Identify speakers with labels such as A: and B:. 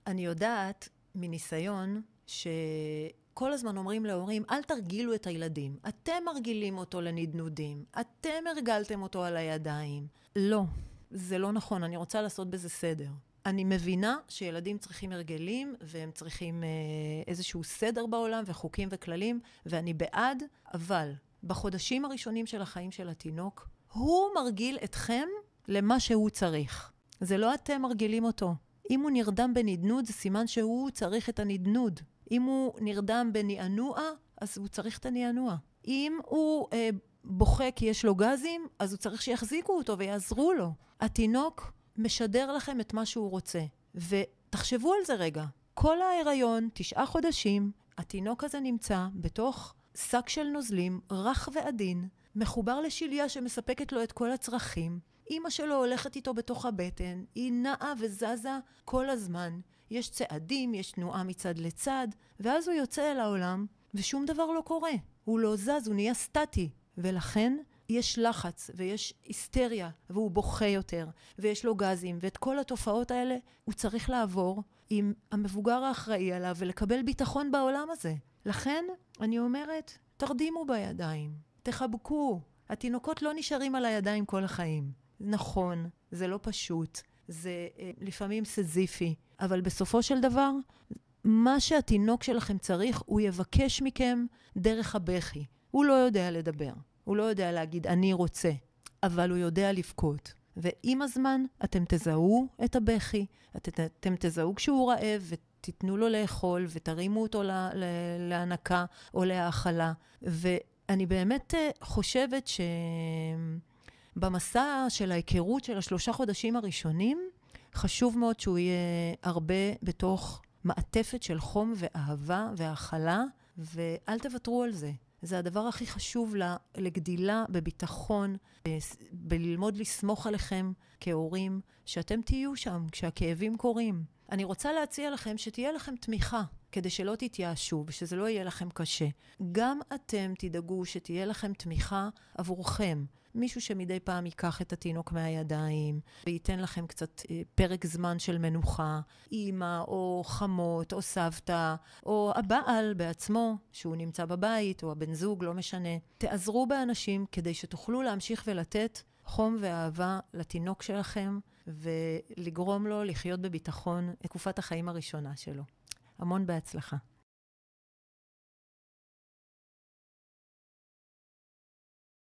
A: אני יודעת מניסיון שכל הזמן אומרים להורים, אל תרגילו את הילדים. אתם מרגילים אותו לנדנודים. אתם הרגלתם אותו על הידיים. לא, זה לא נכון. אני רוצה לעשות בזה סדר. אני מבינה שילדים צריכים הרגלים, והם צריכים איזשהו סדר בעולם, וחוקים וכללים, ואני בעד, אבל בחודשים הראשונים של החיים של התינוק, הוא מרגיל אתכם למה שהוא צריך. זה לא אתם מרגילים אותו. אם הוא נרדם בנדנוד, זה סימן שהוא צריך את הנדנוד. אם הוא נרדם בניענוע, אז הוא צריך את הניענוע. אם הוא בוכה כי יש לו גזים, אז הוא צריך שיחזיקו אותו ויעזרו לו. התינוק משדר לכם את מה שהוא רוצה. ותחשבו על זה רגע. כל ההיריון, 9 חודשים, התינוק הזה נמצא בתוך שק של נוזלים, רך ועדין, מחובר לשיליה שמספקת לו את כל הצרכים. אמא שלו הולכת איתו בתוך הבטן, היא נעה וזזה כל הזמן. יש צעדים, יש תנועה מצד לצד, ואז הוא יוצא אל העולם, ושום דבר לא קורה. הוא לא זז, הוא נהיה סטטי. ולכן יש לחץ, ויש היסטריה, והוא בוכה יותר, ויש לו גזים, ואת כל התופעות האלה הוא צריך לעבור עם המבוגר האחראי עליו, ולקבל ביטחון בעולם הזה. לכן אני אומרת, תרדימו בידיים, תחבקו. התינוקות לא נשארים על הידיים כל החיים. נכון, זה לא פשוט, זה לפעמים סזיפי, אבל בסופו של דבר, מה שהתינוק שלכם צריך, הוא יבקש מכם דרך הבכי. הוא לא יודע לדבר, הוא לא יודע להגיד אני רוצה, אבל הוא יודע לבכות. ועם הזמן אתם תזהו את הבכי, אתם תזהו כשהוא רעב ותיתנו לו לאכול ותרימו אותו להנקה או להאכלה. ואני באמת חושבת במסע של ההיכרות של 3 חודשים הראשונים, חשוב מאוד שהוא יהיה הרבה בתוך מעטפת של חום ואהבה והאכלה, ואל תוותרו על זה. זה הדבר הכי חשוב לגדילה בביטחון, בללמוד לסמוך עליכם כהורים, שאתם תהיו שם כשהכאבים קורים. אני רוצה להציע לכם שתהיה לכם תמיכה, כדי שלא תתייאשו ושזה לא יהיה לכם קשה. גם אתם תדאגו שתהיה לכם תמיכה עבורכם. מישהו שמדי פעם ייקח את התינוק מהידיים, וייתן לכם קצת פרק זמן של מנוחה, אמא או חמות או סבתא, או הבעל בעצמו, שהוא נמצא בבית, או הבן זוג, לא משנה. תעזרו באנשים כדי שתוכלו להמשיך ולתת חום ואהבה לתינוק שלכם, ולגרום לו לחיות בביטחון את תקופת החיים הראשונה שלו. המון בהצלחה.